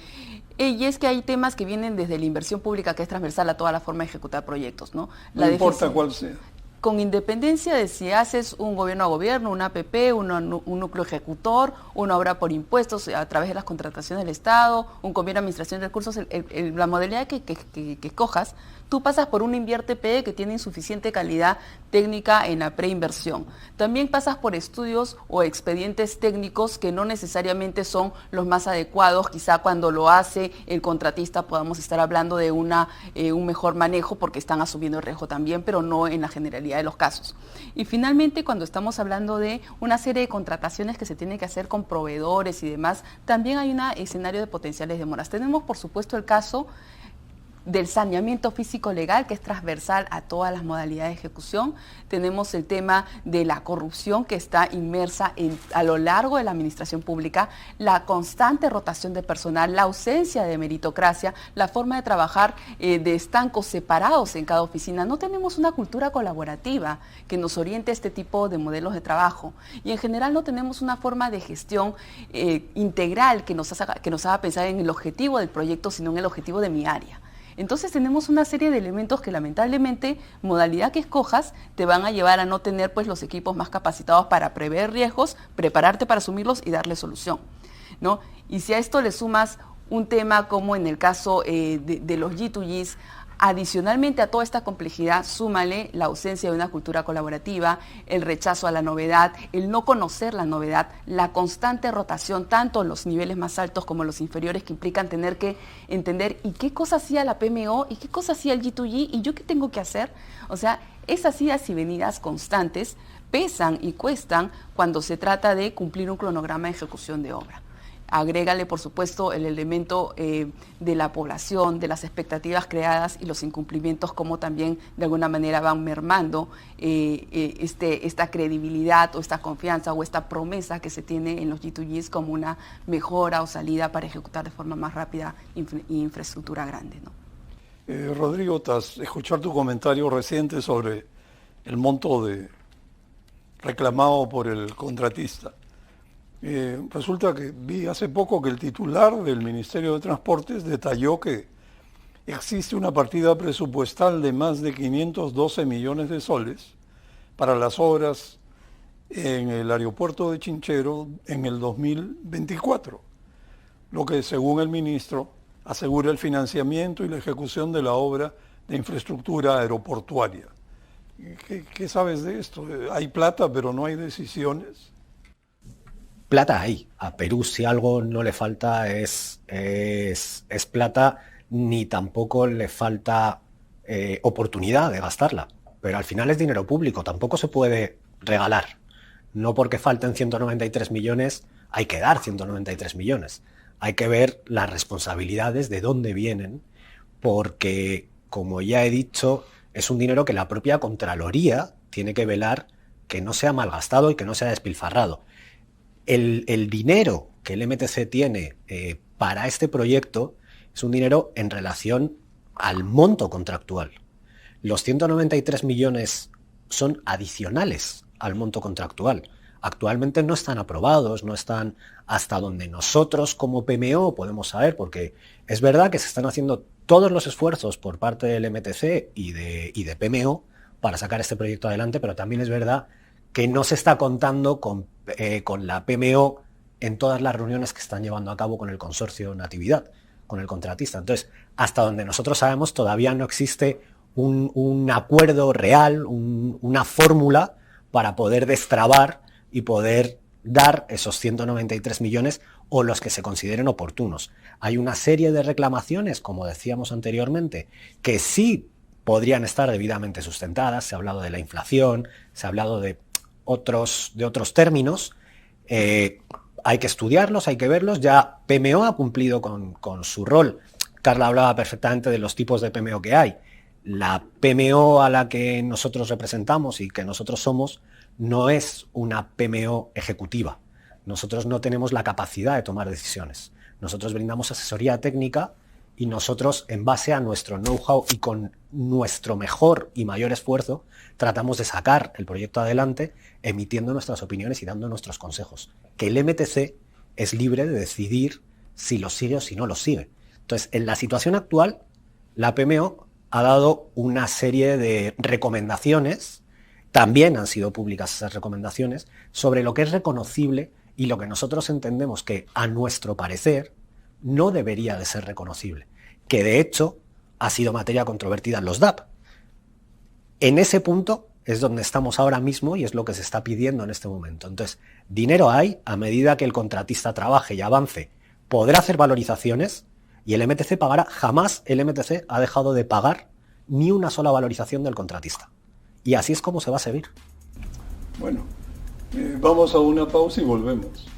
Y es que hay temas que vienen desde la inversión pública, que es transversal a toda la forma de ejecutar proyectos, ¿no? No importa cuál sea. Con independencia de si haces un gobierno a gobierno, un APP, un núcleo ejecutor, una obra por impuestos a través de las contrataciones del Estado, un convenio de administración de recursos, la modalidad que escojas, tú pasas por un INVIERTE-PE que tiene insuficiente calidad técnica en la preinversión. También pasas por estudios o expedientes técnicos que no necesariamente son los más adecuados. Quizá cuando lo hace el contratista podamos estar hablando de un mejor manejo porque están asumiendo el riesgo también, pero no en la generalidad de los casos. Y finalmente, cuando estamos hablando de una serie de contrataciones que se tienen que hacer con proveedores y demás, también hay un escenario de potenciales demoras. Tenemos, por supuesto, el caso del saneamiento físico legal, que es transversal a todas las modalidades de ejecución. Tenemos el tema de la corrupción, que está inmersa a lo largo de la administración pública, la constante rotación de personal, la ausencia de meritocracia, la forma de trabajar de estancos separados en cada oficina. No tenemos una cultura colaborativa que nos oriente a este tipo de modelos de trabajo, y en general no tenemos una forma de gestión integral que nos haga pensar en el objetivo del proyecto, sino en el objetivo de mi área. Entonces tenemos una serie de elementos que lamentablemente, modalidad que escojas, te van a llevar a no tener pues los equipos más capacitados para prever riesgos, prepararte para asumirlos y darle solución, ¿no? Y si a esto le sumas un tema como en el caso de los G2Gs, adicionalmente a toda esta complejidad, súmale la ausencia de una cultura colaborativa, el rechazo a la novedad, el no conocer la novedad, la constante rotación, tanto en los niveles más altos como los inferiores, que implican tener que entender y qué cosa hacía la PMO y qué cosa hacía el G2G y yo qué tengo que hacer. O sea, esas idas y venidas constantes pesan y cuestan cuando se trata de cumplir un cronograma de ejecución de obra. Agrégale, por supuesto, el elemento de la población, de las expectativas creadas y los incumplimientos, como también de alguna manera van mermando esta credibilidad o esta confianza o esta promesa que se tiene en los G2Gs como una mejora o salida para ejecutar de forma más rápida infraestructura grande, ¿no? Rodrigo, tras escuchar tu comentario reciente sobre el monto reclamado por el contratista, resulta que vi hace poco que el titular del Ministerio de Transportes detalló que existe una partida presupuestal de más de 512 millones de soles para las obras en el aeropuerto de Chinchero en el 2024, lo que según el ministro asegura el financiamiento y la ejecución de la obra de infraestructura aeroportuaria. ¿Qué sabes de esto? Hay plata, pero no hay decisiones. Plata hay. A Perú, si algo no le falta es plata, ni tampoco le falta oportunidad de gastarla. Pero al final es dinero público, tampoco se puede regalar. No porque falten 193 millones hay que dar 193 millones. Hay que ver las responsabilidades, de dónde vienen, porque, como ya he dicho, es un dinero que la propia Contraloría tiene que velar que no sea malgastado y que no sea despilfarrado. El dinero que el MTC tiene para este proyecto es un dinero en relación al monto contractual. Los 193 millones son adicionales al monto contractual. Actualmente no están aprobados, no están hasta donde nosotros como PMO podemos saber, porque es verdad que se están haciendo todos los esfuerzos por parte del MTC y de PMO para sacar este proyecto adelante, pero también es verdad que no se está contando con la PMO en todas las reuniones que están llevando a cabo con el consorcio Natividad, con el contratista. Entonces, hasta donde nosotros sabemos, todavía no existe un acuerdo real, una fórmula para poder destrabar y poder dar esos 193 millones o los que se consideren oportunos. Hay una serie de reclamaciones, como decíamos anteriormente, que sí podrían estar debidamente sustentadas. Se ha hablado de la inflación, se ha hablado de otros términos. Hay que estudiarlos, hay que verlos. Ya PMO ha cumplido con su rol. Carla hablaba perfectamente de los tipos de PMO que hay. La PMO a la que nosotros representamos y que nosotros somos no es una PMO ejecutiva. Nosotros no tenemos la capacidad de tomar decisiones. Nosotros brindamos asesoría técnica y nosotros, en base a nuestro know-how y con nuestro mejor y mayor esfuerzo, tratamos de sacar el proyecto adelante, emitiendo nuestras opiniones y dando nuestros consejos. Que el MTC es libre de decidir si lo sigue o si no lo sigue. Entonces, en la situación actual, la PMO ha dado una serie de recomendaciones, también han sido públicas esas recomendaciones, sobre lo que es reconocible y lo que nosotros entendemos que, a nuestro parecer, no debería de ser reconocible, que de hecho ha sido materia controvertida en los DAP. En ese punto es donde estamos ahora mismo y es lo que se está pidiendo en este momento. Entonces, dinero hay, a medida que el contratista trabaje y avance, podrá hacer valorizaciones y el MTC pagará. Jamás el MTC ha dejado de pagar ni una sola valorización del contratista. Y así es como se va a seguir. Bueno, vamos a una pausa y volvemos.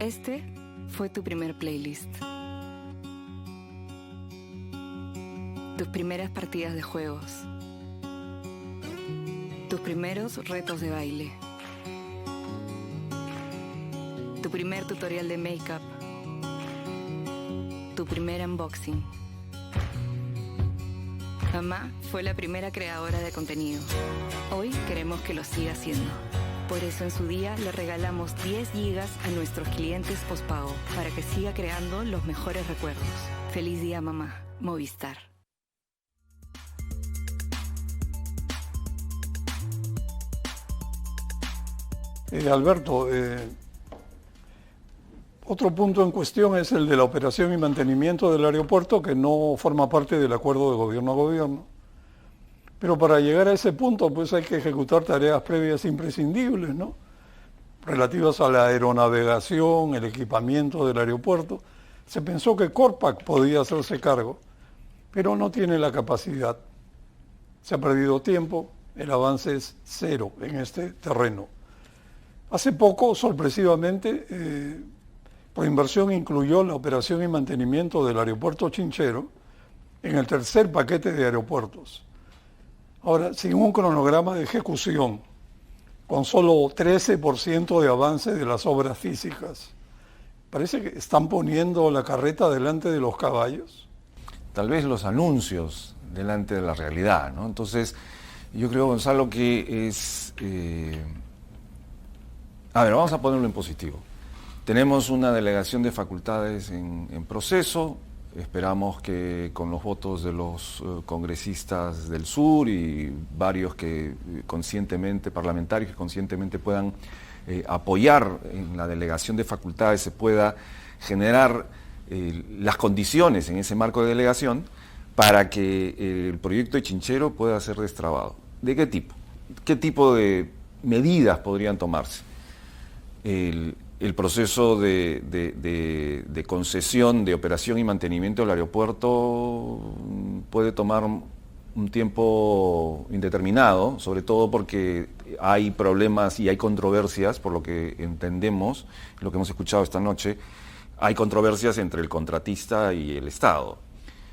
Este fue tu primer playlist. Tus primeras partidas de juegos. Tus primeros retos de baile. Tu primer tutorial de make-up. Tu primer unboxing. Mamá fue la primera creadora de contenido. Hoy queremos que lo siga haciendo. Por eso en su día le regalamos 10 gigas a nuestros clientes postpago para que siga creando los mejores recuerdos. Feliz día, mamá. Movistar. Alberto, otro punto en cuestión es el de la operación y mantenimiento del aeropuerto, que no forma parte del acuerdo de gobierno a gobierno. Pero para llegar a ese punto, pues hay que ejecutar tareas previas imprescindibles, ¿no? Relativas a la aeronavegación, el equipamiento del aeropuerto. Se pensó que Corpac podía hacerse cargo, pero no tiene la capacidad. Se ha perdido tiempo, el avance es cero en este terreno. Hace poco, sorpresivamente, Proinversión incluyó la operación y mantenimiento del aeropuerto Chinchero en el tercer paquete de aeropuertos. Ahora, sin un cronograma de ejecución, con solo 13% de avance de las obras físicas, parece que están poniendo la carreta delante de los caballos. Tal vez los anuncios delante de la realidad, ¿no? Entonces, yo creo, Gonzalo, que es... A ver, vamos a ponerlo en positivo. Tenemos una delegación de facultades en proceso. Esperamos que con los votos de los congresistas del sur y varios que conscientemente, parlamentarios que conscientemente puedan apoyar en la delegación de facultades, se pueda generar las condiciones en ese marco de delegación para que el proyecto de Chinchero pueda ser destrabado. ¿De qué tipo? ¿Qué tipo de medidas podrían tomarse? El proceso de concesión, de operación y mantenimiento del aeropuerto puede tomar un tiempo indeterminado, sobre todo porque hay problemas y hay controversias, por lo que entendemos, lo que hemos escuchado esta noche, hay controversias entre el contratista y el Estado.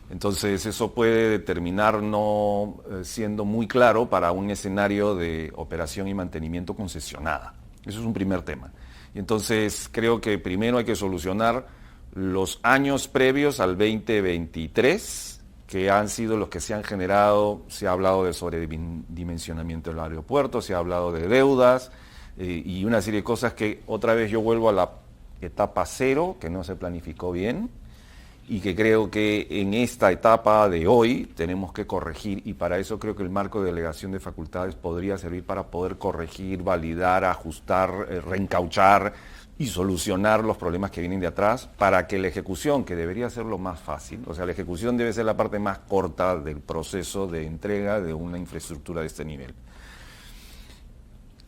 Entonces eso puede terminar no siendo muy claro para un escenario de operación y mantenimiento concesionada. Eso es un primer tema. Y entonces creo que primero hay que solucionar los años previos al 2023, que han sido los que se han generado. Se ha hablado de sobredimensionamiento del aeropuerto, se ha hablado de deudas y una serie de cosas que otra vez yo vuelvo a la etapa cero, que no se planificó bien y que creo que en esta etapa de hoy tenemos que corregir, y para eso creo que el marco de delegación de facultades podría servir para poder corregir, validar, ajustar, reencauchar y solucionar los problemas que vienen de atrás, para que la ejecución, que debería ser lo más fácil, o sea, la ejecución debe ser la parte más corta del proceso de entrega de una infraestructura de este nivel.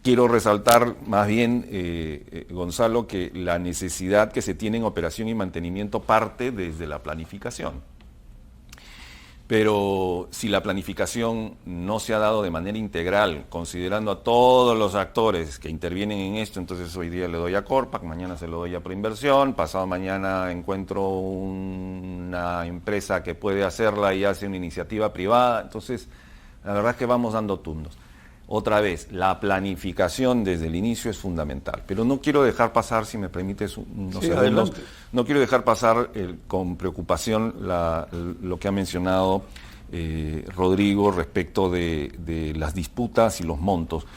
Quiero resaltar más bien, Gonzalo, que la necesidad que se tiene en operación y mantenimiento parte desde la planificación. Pero si la planificación no se ha dado de manera integral, considerando a todos los actores que intervienen en esto, entonces hoy día le doy a Corpac, mañana se lo doy a Proinversión, pasado mañana encuentro una empresa que puede hacerla y hace una iniciativa privada. Entonces, la verdad es que vamos dando turnos. Otra vez, la planificación desde el inicio es fundamental, pero no quiero dejar pasar, si me permites unos segundos, no quiero dejar pasar con preocupación lo que ha mencionado Rodrigo respecto de las disputas y los montos.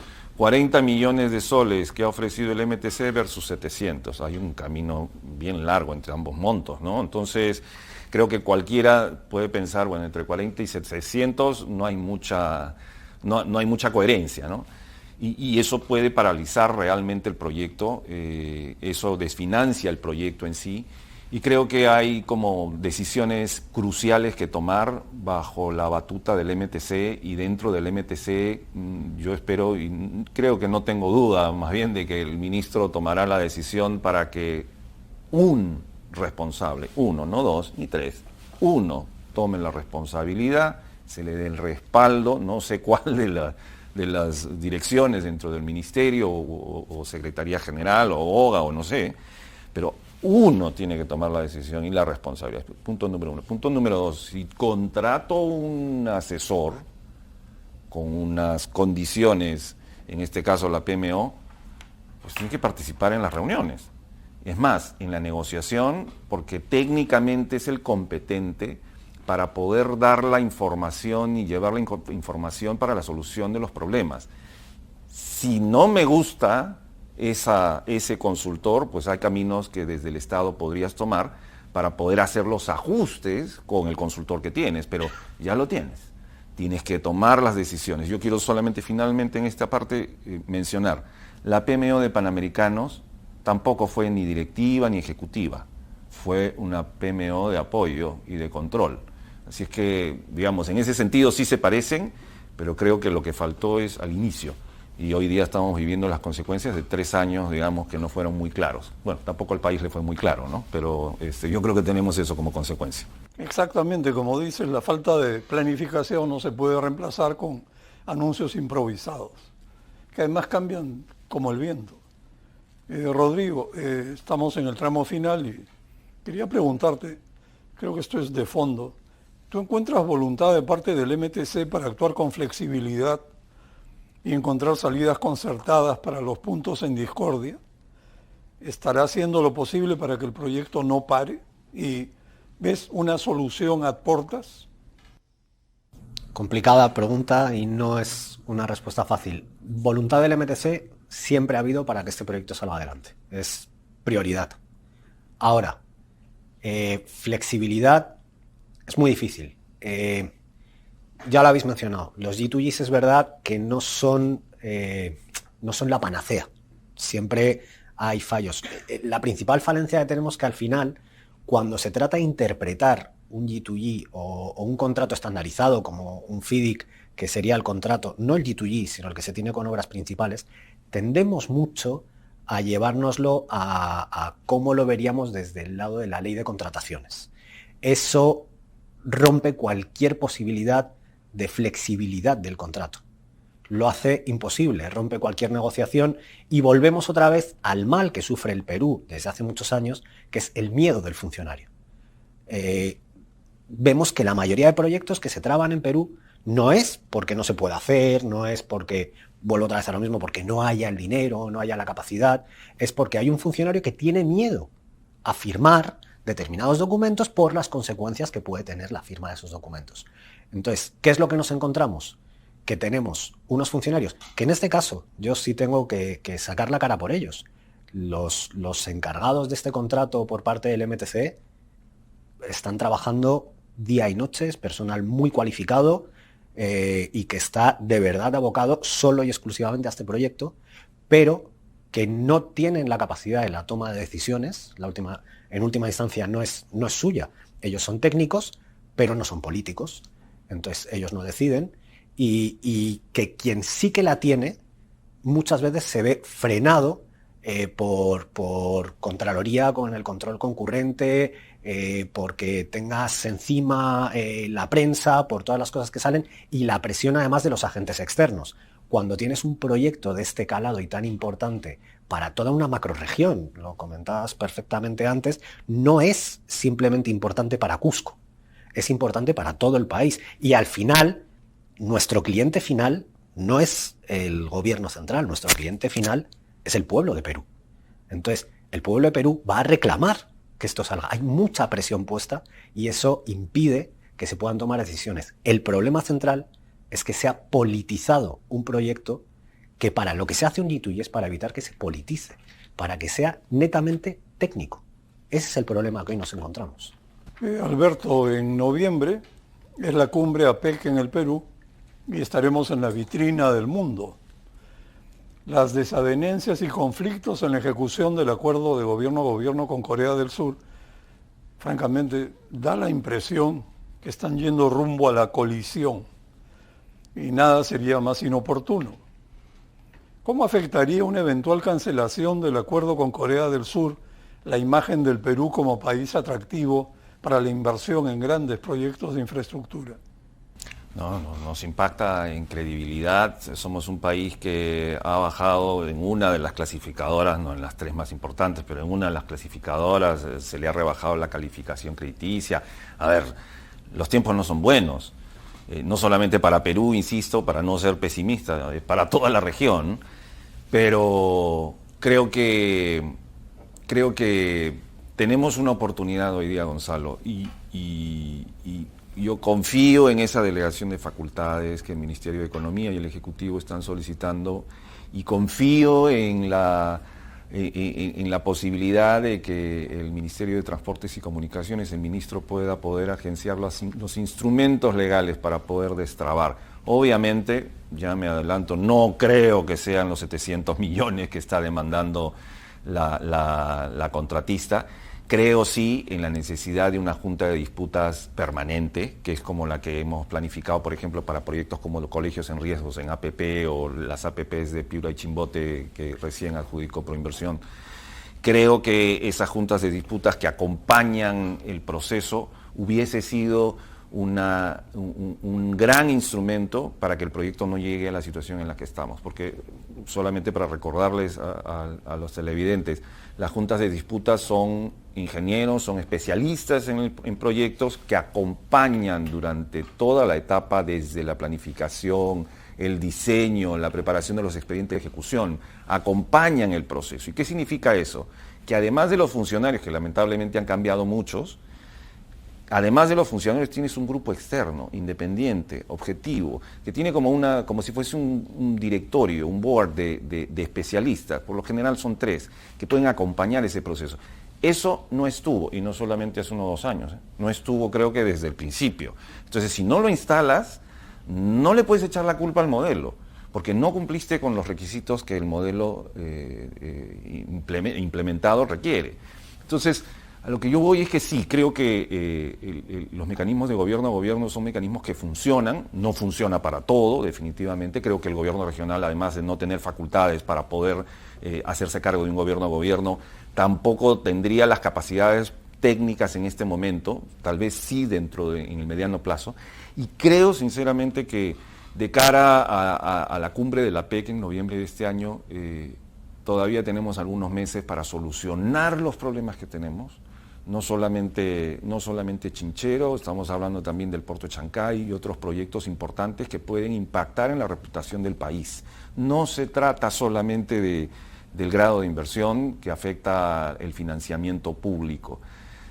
40 millones de soles que ha ofrecido el MTC versus 700. Hay un camino bien largo entre ambos montos, ¿no? Entonces, creo que cualquiera puede pensar, bueno, entre 40 y 700 no hay mucha coherencia, ¿no? Y eso puede paralizar realmente el proyecto, eso desfinancia el proyecto en sí. Y creo que hay como decisiones cruciales que tomar bajo la batuta del MTC, y dentro del MTC yo espero y creo que no tengo duda más bien de que el ministro tomará la decisión para que un responsable, uno, no dos ni tres, uno tome la responsabilidad, se le dé el respaldo, no sé cuál de las direcciones dentro del ministerio o Secretaría General o OGA o no sé, pero uno tiene que tomar la decisión y la responsabilidad. Punto número uno. Punto número dos, si contrato un asesor con unas condiciones, en este caso la PMO, pues tiene que participar en las reuniones. Es más, en la negociación, porque técnicamente es el competente para poder dar la información y llevar la información para la solución de los problemas. Si no me gusta ese consultor, pues hay caminos que desde el Estado podrías tomar para poder hacer los ajustes con el consultor que tienes, pero ya lo tienes. Tienes que tomar las decisiones. Yo quiero solamente finalmente en esta parte mencionar, la PMO de Panamericanos tampoco fue ni directiva ni ejecutiva, fue una PMO de apoyo y de control. Así es que, digamos, en ese sentido sí se parecen, pero creo que lo que faltó es al inicio. Y hoy día estamos viviendo las consecuencias de 3 años, digamos, que no fueron muy claros. Bueno, tampoco al país le fue muy claro, ¿no? Pero yo creo que tenemos eso como consecuencia. Exactamente, como dices, la falta de planificación no se puede reemplazar con anuncios improvisados, que además cambian como el viento. Rodrigo, estamos en el tramo final y quería preguntarte, creo que esto es de fondo, ¿tú encuentras voluntad de parte del MTC para actuar con flexibilidad y encontrar salidas concertadas para los puntos en discordia? ¿Estará haciendo lo posible para que el proyecto no pare? ¿Y ves una solución ad portas? Complicada pregunta y no es una respuesta fácil. Voluntad del MTC siempre ha habido para que este proyecto salga adelante. Es prioridad. Ahora, flexibilidad es muy difícil. Ya lo habéis mencionado, los G2Gs es verdad que no son la panacea. Siempre hay fallos. La principal falencia que tenemos es que al final, cuando se trata de interpretar un G2G o un contrato estandarizado como un FIDIC, que sería el contrato, no el G2G, sino el que se tiene con obras principales, tendemos mucho a llevárnoslo a cómo lo veríamos desde el lado de la ley de contrataciones. Eso rompe cualquier posibilidad de flexibilidad del contrato. Lo hace imposible, rompe cualquier negociación y volvemos otra vez al mal que sufre el Perú desde hace muchos años, que es el miedo del funcionario. Vemos que la mayoría de proyectos que se traban en Perú no es porque no se pueda hacer, no es porque, vuelvo otra vez a lo mismo, porque no haya el dinero, no haya la capacidad, es porque hay un funcionario que tiene miedo a firmar determinados documentos por las consecuencias que puede tener la firma de esos documentos. Entonces, ¿qué es lo que nos encontramos? Que tenemos unos funcionarios, que en este caso yo sí tengo que sacar la cara por ellos. Los encargados de este contrato por parte del MTC están trabajando día y noche, es personal muy cualificado y que está de verdad abocado solo y exclusivamente a este proyecto, pero que no tienen la capacidad de la toma de decisiones. En última instancia no es suya. Ellos son técnicos, pero no son políticos. Entonces ellos no deciden y que quien sí que la tiene muchas veces se ve frenado por Contraloría con el control concurrente, porque tengas encima la prensa, por todas las cosas que salen y la presión además de los agentes externos. Cuando tienes un proyecto de este calado y tan importante para toda una macrorregión, lo comentabas perfectamente antes, no es simplemente importante para Cusco, es importante para todo el país. Y al final, nuestro cliente final no es el gobierno central, nuestro cliente final es el pueblo de Perú. Entonces, el pueblo de Perú va a reclamar que esto salga. Hay mucha presión puesta y eso impide que se puedan tomar decisiones. El problema central es que se ha politizado un proyecto que para lo que se hace un G2G es para evitar que se politice, para que sea netamente técnico. Ese es el problema que hoy nos encontramos. Alberto, en noviembre es la cumbre APEC en el Perú y estaremos en la vitrina del mundo. Las desavenencias y conflictos en la ejecución del acuerdo de gobierno a gobierno con Corea del Sur, francamente, da la impresión que están yendo rumbo a la colisión y nada sería más inoportuno. ¿Cómo afectaría una eventual cancelación del acuerdo con Corea del Sur la imagen del Perú como país atractivo para la inversión en grandes proyectos de infraestructura? No, nos impacta en credibilidad. Somos un país que ha bajado en una de las clasificadoras, no en las tres más importantes, pero en una de las clasificadoras se le ha rebajado la calificación crediticia. A ver, los tiempos no son buenos. No solamente para Perú, insisto, para no ser pesimista, para toda la región, pero creo que tenemos una oportunidad hoy día, Gonzalo, y yo confío en esa delegación de facultades que el Ministerio de Economía y el Ejecutivo están solicitando, y confío en la posibilidad de que el Ministerio de Transportes y Comunicaciones, el ministro, pueda agenciar los instrumentos legales para poder destrabar. Obviamente, ya me adelanto, no creo que sean los 700 millones que está demandando la contratista. Creo sí en la necesidad de una junta de disputas permanente, que es como la que hemos planificado, por ejemplo, para proyectos como los colegios en riesgos en APP o las APPs de Piura y Chimbote que recién adjudicó Proinversión. Creo que esas juntas de disputas que acompañan el proceso hubiese sido un gran instrumento para que el proyecto no llegue a la situación en la que estamos, porque solamente para recordarles a los televidentes, las juntas de disputas son ingenieros, son especialistas en proyectos que acompañan durante toda la etapa, desde la planificación, el diseño, la preparación de los expedientes de ejecución, acompañan el proceso. ¿Y qué significa eso? Que además de los funcionarios, que lamentablemente han cambiado muchos, además de los funcionarios tienes un grupo externo, independiente, objetivo, que tiene como si fuese un directorio, un board de especialistas, por lo general son 3, que pueden acompañar ese proceso. Eso no estuvo, y no solamente hace 1 o 2 años, no estuvo, creo que desde el principio. Entonces, si no lo instalas, no le puedes echar la culpa al modelo, porque no cumpliste con los requisitos que el modelo implementado requiere. Entonces, a lo que yo voy es que sí, creo que los mecanismos de gobierno a gobierno son mecanismos que funcionan, no funciona para todo, definitivamente. Creo que el gobierno regional, además de no tener facultades para poder hacerse cargo de un gobierno a gobierno, tampoco tendría las capacidades técnicas en este momento, tal vez sí en el mediano plazo. Y creo sinceramente que de cara a la cumbre de la PEC en noviembre de este año, todavía tenemos algunos meses para solucionar los problemas que tenemos. No solamente Chinchero, estamos hablando también del Puerto de Chancay y otros proyectos importantes que pueden impactar en la reputación del país. No se trata solamente del grado de inversión que afecta el financiamiento público,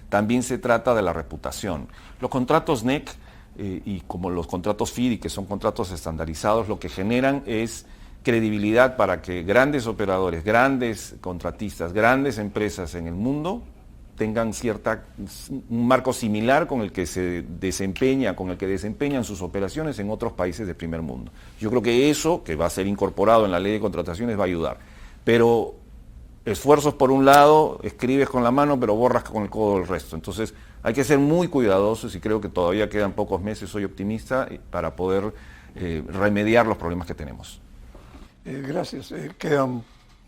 también se trata de la reputación. Los contratos NEC y como los contratos FIDI, que son contratos estandarizados, lo que generan es credibilidad para que grandes operadores, grandes contratistas, grandes empresas en el mundo tengan un marco similar con el que desempeñan sus operaciones en otros países del primer mundo. Yo creo que eso, que va a ser incorporado en la ley de contrataciones, va a ayudar. Pero esfuerzos por un lado, escribes con la mano, pero borras con el codo el resto. Entonces hay que ser muy cuidadosos y creo que todavía quedan pocos meses, soy optimista, para poder remediar los problemas que tenemos. Gracias. Quedan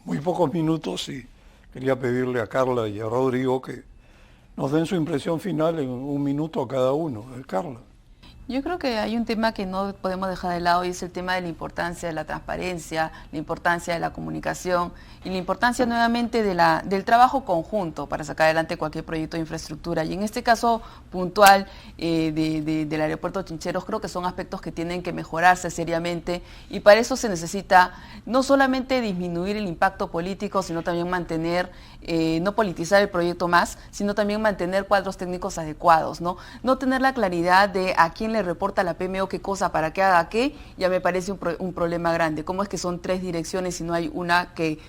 muy pocos minutos y quería pedirle a Carla y a Rodrigo que nos den su impresión final en 1 minuto a cada uno. Carla. Yo creo que hay un tema que no podemos dejar de lado y es el tema de la importancia de la transparencia, la importancia de la comunicación y la importancia nuevamente del trabajo conjunto para sacar adelante cualquier proyecto de infraestructura. Y en este caso puntual del aeropuerto Chincheros, creo que son aspectos que tienen que mejorarse seriamente y para eso se necesita no solamente disminuir el impacto político, sino también mantener, no politizar el proyecto más, sino también mantener cuadros técnicos adecuados, ¿no? No tener la claridad de a quién le le reporta a la PMO qué cosa para que haga qué, ya me parece un problema grande. ¿Cómo es que son 3 direcciones y no hay una que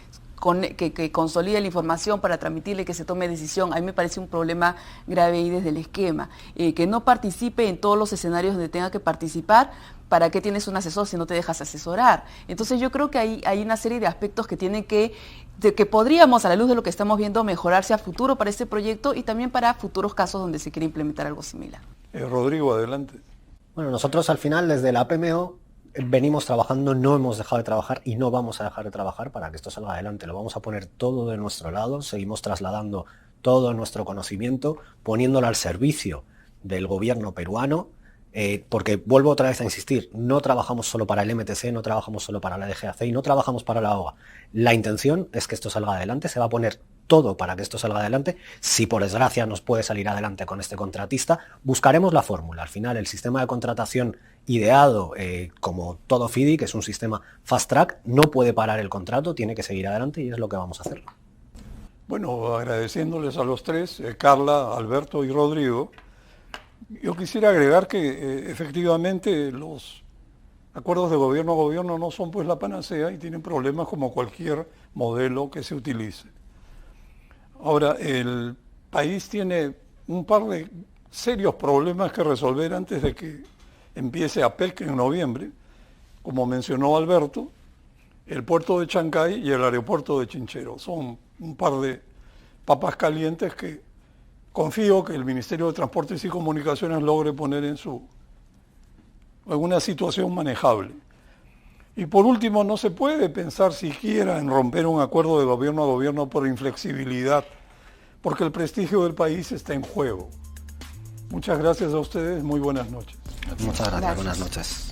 consolide la información para transmitirle que se tome decisión? A mí me parece un problema grave ahí desde el esquema. Que no participe en todos los escenarios donde tenga que participar. ¿Para qué tienes un asesor si no te dejas asesorar? Entonces yo creo que hay una serie de aspectos que tienen que podríamos, a la luz de lo que estamos viendo, mejorarse a futuro para este proyecto y también para futuros casos donde se quiere implementar algo similar. Rodrigo, adelante. Bueno, nosotros al final desde la PMO venimos trabajando, no hemos dejado de trabajar y no vamos a dejar de trabajar para que esto salga adelante. Lo vamos a poner todo de nuestro lado, seguimos trasladando todo nuestro conocimiento, poniéndolo al servicio del gobierno peruano, porque vuelvo otra vez a insistir, no trabajamos solo para el MTC, no trabajamos solo para la DGAC y no trabajamos para la OGA. La intención es que esto salga adelante, se va a poner todo para que esto salga adelante. Si por desgracia nos puede salir adelante con este contratista, buscaremos la fórmula. Al final el sistema de contratación ideado como todo FIDI, que es un sistema fast track, no puede parar el contrato, tiene que seguir adelante y es lo que vamos a hacer. Bueno, agradeciéndoles a los 3, Carla, Alberto y Rodrigo, yo quisiera agregar que efectivamente los acuerdos de gobierno a gobierno no son pues la panacea y tienen problemas como cualquier modelo que se utilice. Ahora, el país tiene un par de serios problemas que resolver antes de que empiece APEC en noviembre, como mencionó Alberto, el puerto de Chancay y el aeropuerto de Chinchero. Son un par de papas calientes que confío que el Ministerio de Transportes y Comunicaciones logre poner en una situación manejable. Y por último, no se puede pensar siquiera en romper un acuerdo de gobierno a gobierno por inflexibilidad, porque el prestigio del país está en juego. Muchas gracias a ustedes, muy buenas noches. Muchas gracias. Buenas noches.